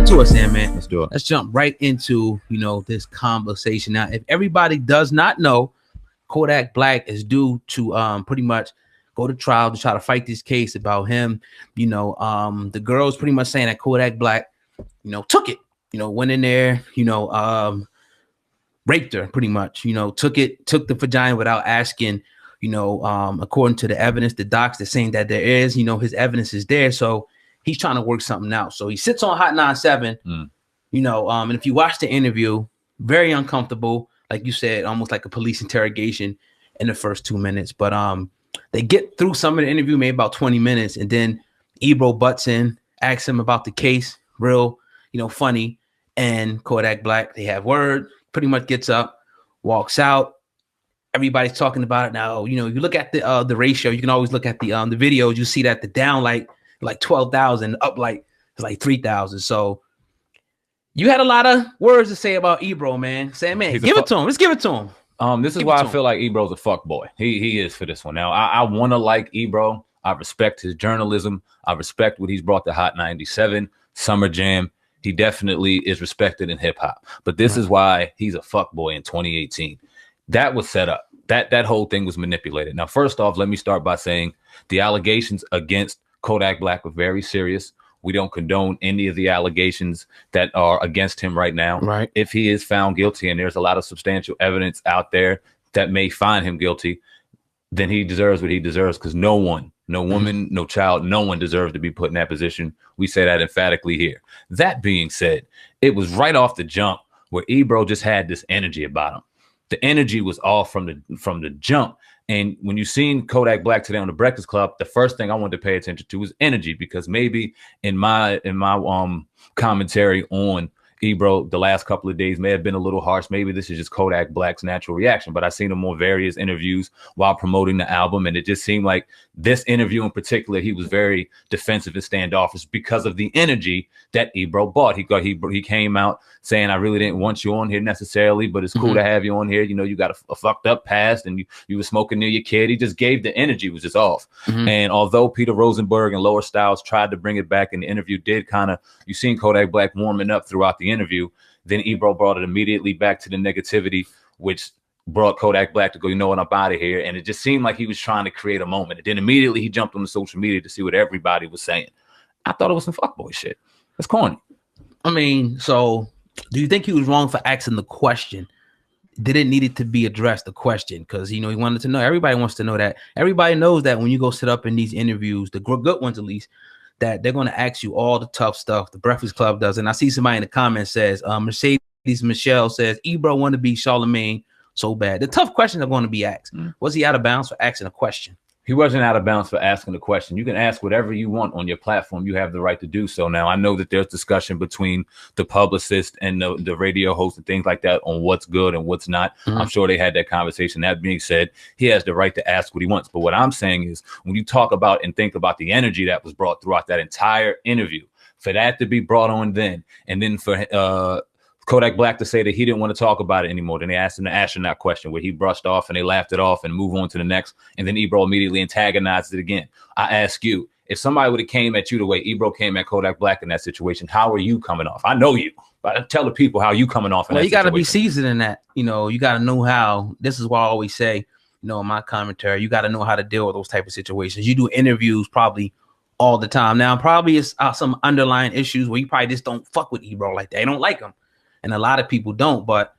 into it, Sam, man. Let's do it. Let's jump right into, this conversation. Now, if everybody does not know, Kodak Black is due to pretty much go to trial to try to fight this case about him. The girl's pretty much saying that Kodak Black, took it, went in there, raped her pretty much, took the vagina without asking, according to the evidence, the docs, they're saying that there is, his evidence is there. So he's trying to work something out. So he sits on Hot 97, and if you watch the interview, very uncomfortable. Like you said, almost like a police interrogation in the first 2 minutes. But they get through some of the interview, maybe about 20 minutes. And then Ebro butts in, asks him about the case, real, funny. And Kodak Black, they have word, pretty much gets up, walks out. Everybody's talking about it now. You look at the ratio. You can always look at the videos. You see that the down like 12,000, up like 3,000. So you had a lot of words to say about Ebro, man. Say, man, give it to him. Let's give it to him. This is why I feel like Ebro's a fuck boy. He is for this one. Now, I want to like Ebro. I respect his journalism. I respect what he's brought to Hot 97, Summer Jam. He definitely is respected in hip hop. But this is why he's a fuck boy in 2018. That was set up. That whole thing was manipulated. Now, first off, let me start by saying the allegations against Kodak Black were very serious. We don't condone any of the allegations that are against him right now. Right. If he is found guilty, and there's a lot of substantial evidence out there that may find him guilty, then he deserves what he deserves, because no one, no woman, no child, no one deserves to be put in that position. We say that emphatically here. That being said, it was right off the jump where Ebro just had this energy about him. The energy was off from the jump. And when you seen Kodak Black today on the Breakfast Club, the first thing I wanted to pay attention to was energy, because maybe in my commentary on Ebro the last couple of days may have been a little harsh. Maybe this is just Kodak Black's natural reaction, but I seen him on various interviews while promoting the album, and it just seemed like this interview in particular, he was very defensive and standoffish because of the energy that Ebro brought. He came out saying, I really didn't want you on here necessarily, but it's cool to have you on here. You got a fucked up past, and you were smoking near your kid. He just gave the energy, was just off. And although Peter Rosenberg and Lower Styles tried to bring it back in the interview, you seen Kodak Black warming up throughout the interview. Then Ebro brought it immediately back to the negativity, which brought Kodak Black to go, you know what, I'm out of here. And it just seemed like he was trying to create a moment. And then immediately he jumped on the social media to see what everybody was saying. I thought it was some fuckboy shit. That's corny. I mean, so do you think he was wrong for asking the question? Did it needed to be addressed, the question? Because, he wanted to know. Everybody wants to know that. Everybody knows that when you go sit up in these interviews, the good ones at least, that they're going to ask you all the tough stuff. The Breakfast Club does. And I see somebody in the comments says, Mercedes Michelle says, Ebro want to be Charlemagne so bad. The tough questions are going to be asked. Was he out of bounds for asking a question? He wasn't out of bounds for asking the question. You can ask whatever you want on your platform. You have the right to do so. Now, I know that there's discussion between the publicist and the radio host and things like that on what's good and what's not. I'm sure they had that conversation. That being said, he has the right to ask what he wants. But what I'm saying is, when you talk about and think about the energy that was brought throughout that entire interview, for that to be brought on then, and then for Kodak Black to say that he didn't want to talk about it anymore. Then they asked him the astronaut question where he brushed off and they laughed it off and move on to the next. And then Ebro immediately antagonized it again. I ask you, if somebody would have came at you the way Ebro came at Kodak Black in that situation, how are you coming off? I know you, but tell the people how you coming off. Well, you got to be seasoned in that. You got to know how. This is why I always say, in my commentary, you got to know how to deal with those type of situations. You do interviews probably all the time. Now, probably it's some underlying issues where you probably just don't fuck with Ebro like that. You don't like him. And a lot of people don't, but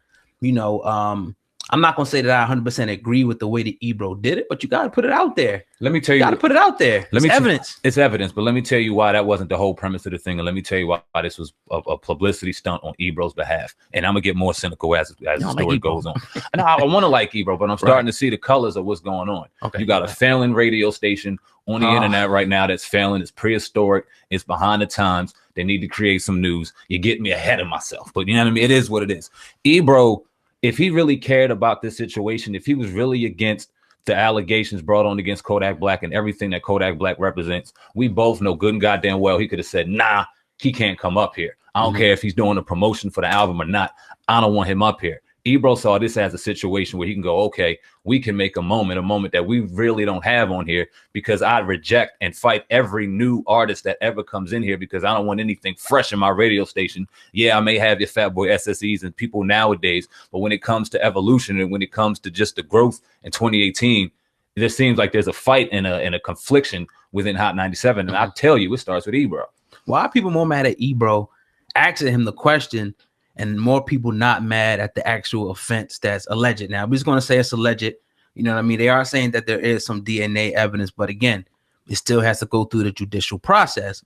I'm not gonna say that I 100% agree with the way that Ebro did it, but you gotta put it out there. Let me tell you, gotta put it out there. It's evidence. It's evidence, but let me tell you why that wasn't the whole premise of the thing, and let me tell you why this was a publicity stunt on Ebro's behalf. And I'm gonna get more cynical as the story goes on. And I want to like Ebro, but I'm starting to see the colors of what's going on. Okay. You got a failing radio station on the internet right now that's failing. It's prehistoric. It's behind the times. They need to create some news. You get me ahead of myself, but you know what I mean? It is what it is. Ebro, if he really cared about this situation, if he was really against the allegations brought on against Kodak Black and everything that Kodak Black represents, we both know good and goddamn well he could have said, nah, he can't come up here. I don't care if he's doing a promotion for the album or not. I don't want him up here. Ebro saw this as a situation where he can go, okay, we can make a moment that we really don't have on here, because I reject and fight every new artist that ever comes in here because I don't want anything fresh in my radio station. Yeah, I may have your Fat Boy SSEs and people nowadays, but when it comes to evolution and when it comes to just the growth in 2018, it just seems like there's a fight and a confliction within Hot 97. And I tell you, it starts with Ebro. Why are people more mad at Ebro asking him the question, and more people not mad at the actual offense that's alleged? Now, we're just going to say it's alleged. You know what I mean? They are saying that there is some DNA evidence, but again, it still has to go through the judicial process.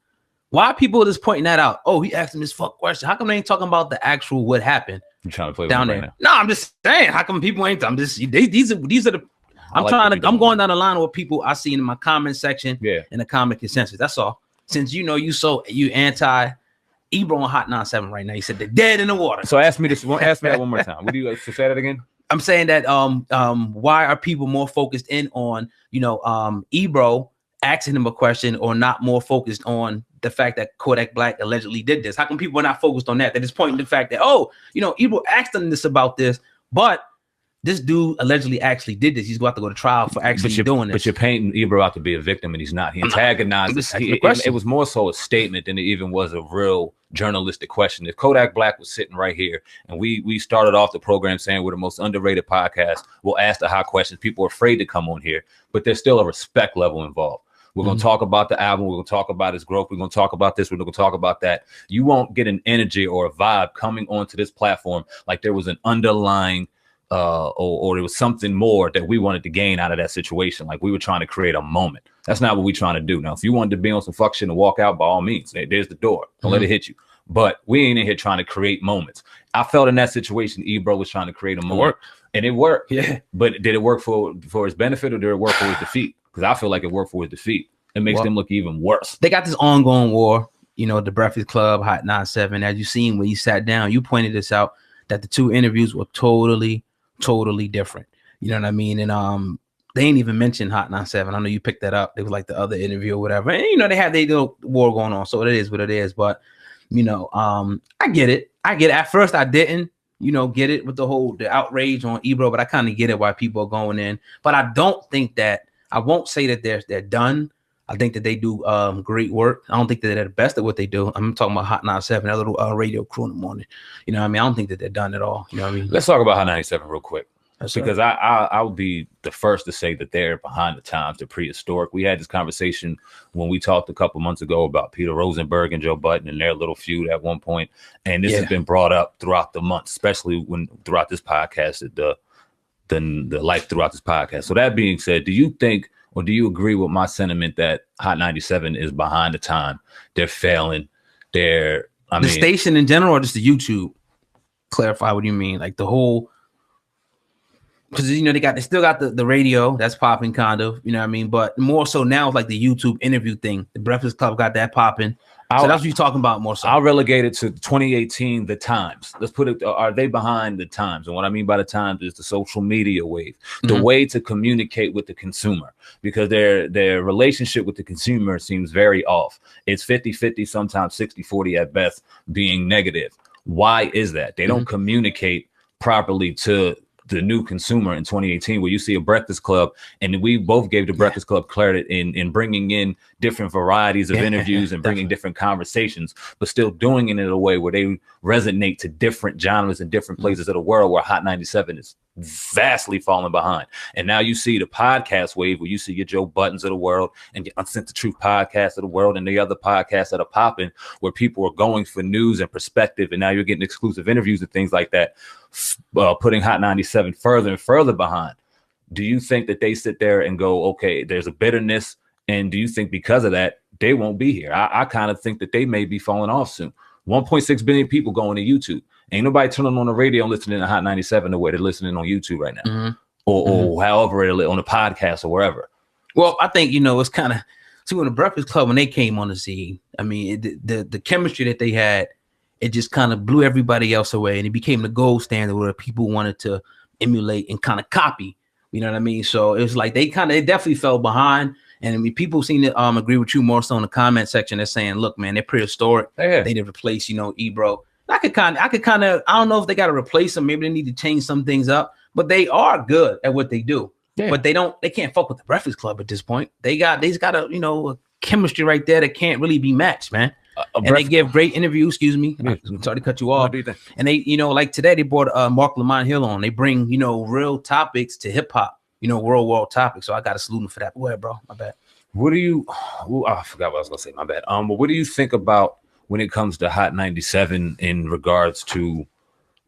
Why are people just pointing that out? Oh, he asked him this fuck question. How come they ain't talking about the actual what happened? You trying to play down there? Right now? No, I'm just saying. How come people ain't? I'm just these are the. I'm going down the line of what people I see in my comment section. Yeah, in the comment consensus. That's all. Since you anti Ebro on Hot 97 right now. You said they're dead in the water. So ask me that one more time. Would you say that again? I'm saying that why are people more focused in on Ebro asking him a question, or not more focused on the fact that Kodak Black allegedly did this? How come people are not focused on that? They're just pointing to the fact that Ebro asked him this about this, but this dude allegedly actually did this. He's going to have to go to trial for actually doing this. But you're painting Ebro out to be a victim, and he's not. He antagonized this. It was more so a statement than it even was a real journalistic question. If Kodak Black was sitting right here, and we started off the program saying we're the most underrated podcast, we'll ask the hot questions. People are afraid to come on here, but there's still a respect level involved. We're going to talk about the album. We're going to talk about its growth. We're going to talk about this. We're going to talk about that. You won't get an energy or a vibe coming onto this platform like there was an underlying or there was something more that we wanted to gain out of that situation. Like we were trying to create a moment. That's not what we're trying to do. Now, if you wanted to be on some fuck shit and walk out, by all means, there's the door. Don't let it hit you. But we ain't in here trying to create moments. I felt in that situation, Ebro was trying to create a moment. And it worked. Yeah. But did it work for his benefit, or did it work for his defeat? Because I feel like it worked for his defeat. It makes them look even worse. They got this ongoing war, the Breakfast Club, Hot 97. As you seen when you sat down, you pointed this out, that the two interviews were totally different. You know what I mean? And they ain't even mentioned Hot 97. I know you picked that up. It was like the other interview or whatever. And they had their little war going on. So it is what it is. But I get it. At first I didn't, get it with the outrage on Ebro, but I kind of get it why people are going in. But I don't think that, I won't say that they're done. I think that they do great work. I don't think that they're the best at what they do. I'm talking about Hot 97, that little radio crew in the morning. You know what I mean? I don't think that they're done at all. You know what I mean? Let's talk about Hot 97 real quick. Because I would be the first to say that they're behind the times. They're prehistoric. We had this conversation when we talked a couple months ago about Peter Rosenberg and Joe Budden and their little feud at one point. And this has been brought up throughout the month, especially throughout this podcast, the life throughohout this podcast. So that being said, do you think, or do you agree with my sentiment that Hot 97 is behind the time? They're failing. The station in general, or just the YouTube? Clarify what you mean. Like the whole, because they still got the radio that's popping, kind of, you know what I mean? But more so now it's like the YouTube interview thing. The Breakfast Club got that popping. So that's what you're talking about more so. I'll relegate it to 2018, the times. Let's put it, are they behind the times? And what I mean by the times is the social media wave, the way to communicate with the consumer, because their relationship with the consumer seems very off. It's 50-50, sometimes 60-40 at best, being negative. Why is that? They don't communicate properly to the new consumer in 2018, where you see a Breakfast Club, and we both gave the Breakfast Club credit in bringing in different varieties of interviews and bringing different conversations, but still doing it in a way where they resonate to different genres and different places of the world, where Hot 97 is vastly falling behind. And now you see the podcast wave, where you see your Joe Buttons of the world and your Uncensored Truth podcast of the world and the other podcasts that are popping, where people are going for news and perspective, and now you're getting exclusive interviews and things like that, putting Hot 97 further and further behind. Do you think that they sit there and go, okay, there's a bitterness, and do you think because of that they won't be here? I kind of think that they may be falling off soon. 1.6 billion people going to YouTube. Ain't nobody turning on the radio and listening to Hot 97 the way they're listening on YouTube right now, or however on a podcast or wherever. Well, I think it's kind of, see, when the Breakfast Club, when they came on the scene, I mean, the chemistry that they had, it just kind of blew everybody else away, and it became the gold standard where people wanted to emulate and kind of copy. You know what I mean? So it was like they definitely fell behind. And I mean, people seem to agree with you more so in the comment section. They're saying, look, man, they're prehistoric. They didn't replace, Ebro. I could kind of, I don't know if they got to replace them. Maybe they need to change some things up, but they are good at what they do. Yeah. But they can't fuck with the Breakfast Club at this point. They got a, you know, a chemistry right there that can't really be matched, man. And they give great interviews. Excuse me, I'm sorry to cut you off. And they, you know, like today they brought Mark Lamont Hill on. They bring, you know, real topics to hip hop, you know, world topics. So I got to salute him for that. Go ahead, bro. My bad. What do you? Oh, I forgot what I was gonna say. My bad. But what do you think about when it comes to Hot 97 in regards to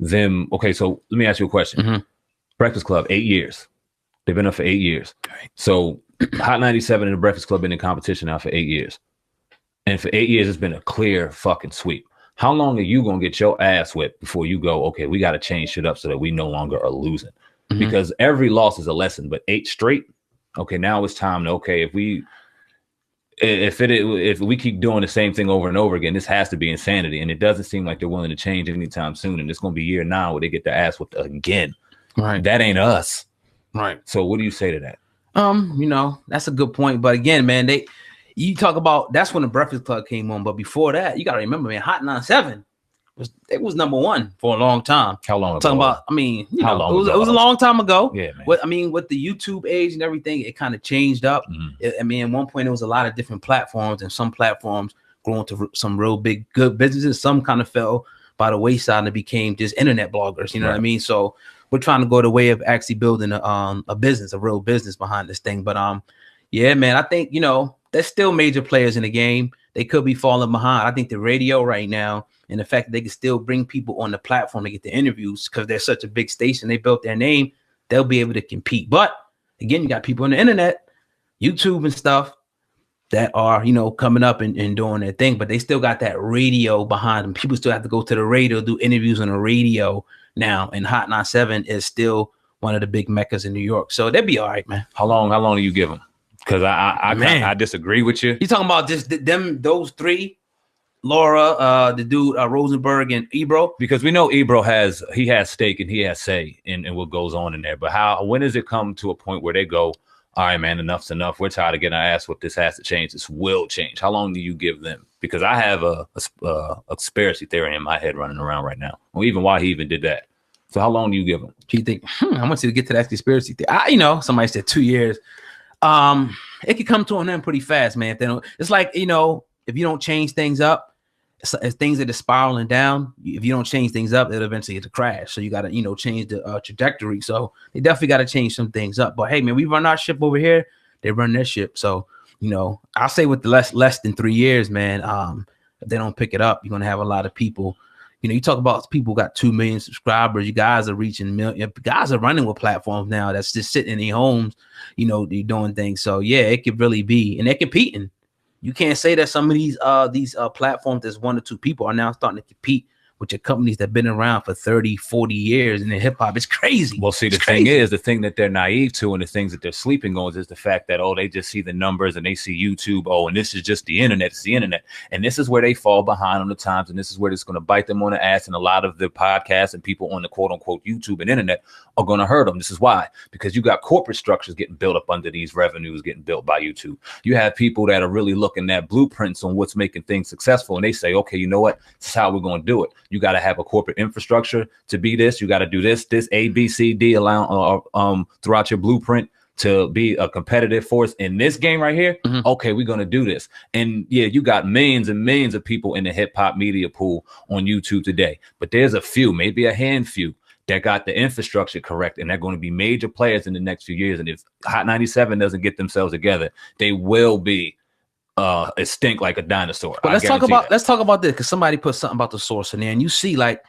them? Okay, so let me ask you a question. Breakfast Club, 8 years. They've been up for 8 years. Right. So Hot 97 and the Breakfast Club been in competition now for 8 years. And for 8 years, it's been a clear fucking sweep. How long are you going to get your ass whipped before you go, okay, we got to change shit up so that we no longer are losing? Because every loss is a lesson, but 8 straight, okay, now it's time to, okay, if we keep doing the same thing over and over again, this has to be insanity. And it doesn't seem like they're willing to change anytime soon. And it's going to be year 9 where they get their ass whipped again. Right. That ain't us. Right. So what do you say to that? You know, that's a good point. But again, man, you talk about, that's when the Breakfast Club came on. But before that, you got to remember, man, Hot 97 was number 1 for a long time. How long ago? Talking about, I mean, it was a long time ago. Yeah, man. I mean, with the YouTube age and everything, it kind of changed up. I mean, at one point, it was a lot of different platforms, and some platforms grew into some real big, good businesses. Some kind of fell by the wayside and became just internet bloggers. You know what I mean? So we're trying to go the way of actually building a business, a real business behind this thing. But yeah, man, I think, you know, there's still major players in the game. They could be falling behind. I think the radio right now, and the fact that they can still bring people on the platform to get the interviews because they're such a big station, they built their name, they'll be able to compete. But again, you got people on the internet, YouTube and stuff that are, you know, coming up and doing their thing, but they still got that radio behind them. People still have to go to the radio, do interviews on the radio now, and Hot 97 is still one of the big meccas in New York. So they'll be all right, man. How long do you give them? Because I disagree with you. You talking about just those 3? Laura, the dude, Rosenberg, and Ebro? Because we know Ebro has stake and he has say in what goes on in there. But when does it come to a point where they go, all right, man, enough's enough. We're tired of getting our ass whipped. This has to change. This will change. How long do you give them? Because I have a conspiracy theory in my head running around right now. Or even why he even did that. So how long do you give them? Do you think, I want you to get to that conspiracy theory. You know, somebody said 2 years. It could come to an end pretty fast, man. If they don't, it's like, you know, if you don't change things up, as things that are spiraling down, if you don't change things up, it'll eventually hit a crash. So you got to, you know, change the trajectory. So they definitely got to change some things up. But hey, man, we run our ship over here. They run their ship. So, you know, I'll say with the less than 3 years, man, if they don't pick it up, you're going to have a lot of people. You know, you talk about people got 2 million subscribers. You guys are reaching million. Guys are running with platforms now that's just sitting in their homes. You know, they're doing things. So yeah, it could really be, and they're competing. You can't say that some of these platforms that's 1 or 2 people are now starting to compete with your companies that have been around for 30, 40 years in hip hop. It's crazy. Well, see, the thing that they're naive to and the things that they're sleeping on is the fact that, oh, they just see the numbers and they see YouTube. Oh, and this is just the internet. It's the internet. And this is where they fall behind on the times. And this is where it's going to bite them on the ass. And a lot of the podcasts and people on the quote unquote YouTube and internet are going to hurt them. This is why, because you got corporate structures getting built up under these revenues getting built by YouTube. You have people that are really looking at blueprints on what's making things successful. And they say, okay, you know what? This is how we're going to do it. You got to have a corporate infrastructure to be this. You got to do this A, B, C, D throughout your blueprint to be a competitive force in this game right here. Okay, we're going to do this. And yeah, you got millions and millions of people in the hip hop media pool on YouTube today. But there's a few, maybe a handful that got the infrastructure correct, and they're going to be major players in the next few years. And if Hot 97 doesn't get themselves together, they will be extinct like a dinosaur. But let's talk about this, because somebody put something about the source in there, and you see, like,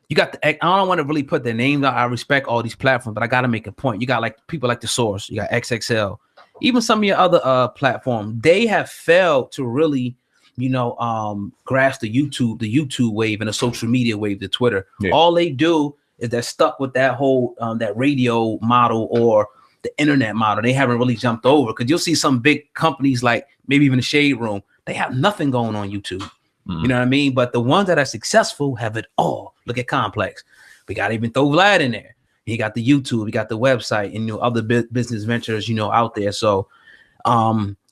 you got I don't want to really put their names out. I respect all these platforms, but I got to make a point. You got like people like the Source, you got XXL, even some of your other platforms. They have failed to really, you know, grasp the YouTube wave and the social media wave, the Twitter. Yeah. All they do is they're stuck with that whole that radio model or the internet model. They haven't really jumped over, because you'll see some big companies like maybe even the Shade Room. They have nothing going on YouTube. You know what I mean? But the ones that are successful have it all. Look at Complex. We got to even throw Vlad in there. He got the YouTube, he got the website, and, you know, other business ventures, you know, out there. So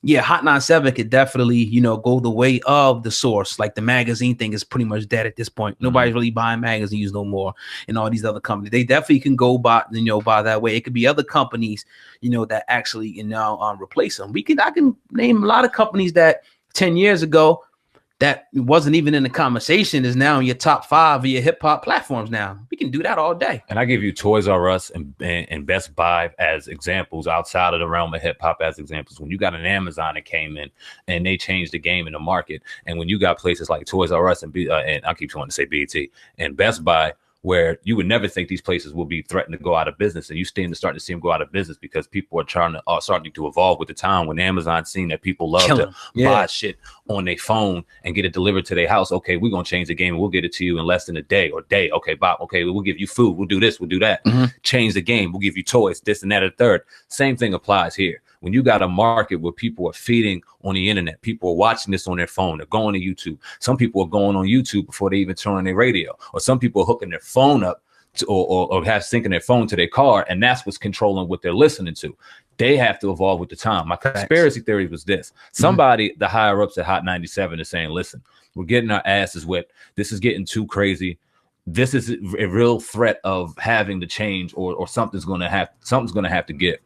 Yeah, Hot 97 could definitely, you know, go the way of the source. Like the magazine thing is pretty much dead at this point. Nobody's really buying magazines no more, and all these other companies. They definitely can go by, you know, by that way. It could be other companies, you know, that actually, you know, replace them. I can name a lot of companies that 10 years ago that wasn't even in the conversation is now in your top 5 of your hip hop platforms. Now we can do that all day. And I give you Toys R Us and Best Buy as examples outside of the realm of hip hop as examples. When you got an Amazon that came in and they changed the game in the market, and when you got places like Toys R Us and I keep wanting to say BT and Best Buy, where you would never think these places will be threatened to go out of business, and you starting to see them go out of business because people are starting to evolve with the time. When Amazon seen that people love to buy shit on their phone and get it delivered to their house, okay, we're gonna change the game and we'll get it to you in less than a day or day. Okay, Bob, okay, we'll give you food, we'll do this, we'll do that. Change the game, we'll give you toys, this and that, and third. Same thing applies here. When you got a market where people are feeding on the internet, people are watching this on their phone, they're going to YouTube. Some people are going on YouTube before they even turn on their radio, or some people are hooking their phone up to, or have syncing their phone to their car, and that's what's controlling what they're listening to. They have to evolve with the time. My conspiracy theory was this. Somebody, the higher ups at Hot 97 is saying, listen, we're getting our asses wet. This is getting too crazy. This is a real threat of having to change, or something's going to have to give.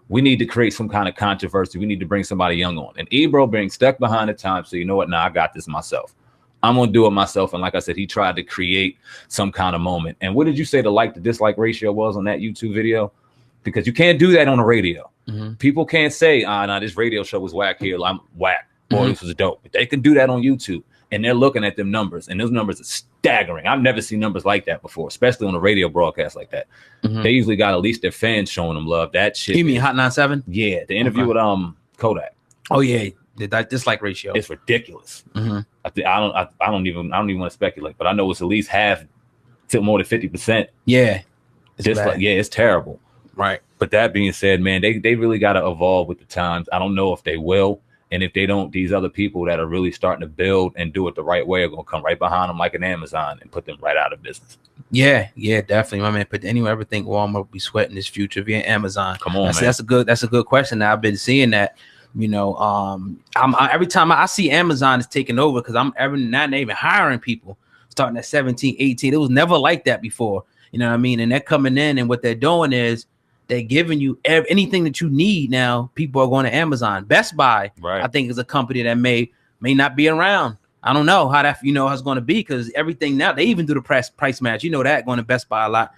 We need to create some kind of controversy. We need to bring somebody young on. And Ebro being stuck behind the time. So you know what? Nah, I got this myself. I'm going to do it myself. And like I said, he tried to create some kind of moment. And what did you say the like to dislike ratio was on that YouTube video? Because you can't do that on the radio. People can't say, nah, this radio show was whack here. I'm whack. Boy, this was dope. But they can do that on YouTube. And they're looking at them numbers, and those numbers are staggering. I've never seen numbers like that before, especially on a radio broadcast like that. They usually got at least their fans showing them love. That shit. You mean Hot 97? Yeah, the interview with Kodak. Oh yeah, the dislike ratio. It's ridiculous. I don't even want to speculate, but I know it's at least half to more than 50%. Yeah, it's terrible. Right. But that being said, man, they really got to evolve with the times. I don't know if they will. And if they don't, these other people that are really starting to build and do it the right way are going to come right behind them like an Amazon and put them right out of business. Yeah, definitely, my man. But anyone ever think Walmart will be sweating this future via Amazon? Come on, man. That's a good question. Now, I've been seeing that, you know, every time I see Amazon is taking over, because I'm not even hiring people starting at 17, 18. It was never like that before. You know what I mean? And they're coming in, and what they're doing is they're giving you anything that you need. Now people are going to Amazon. Best Buy, I think, is a company that may not be around. I don't know how that, you know, how it's going to be, because everything now, they even do the price match. You know that, going to Best Buy a lot.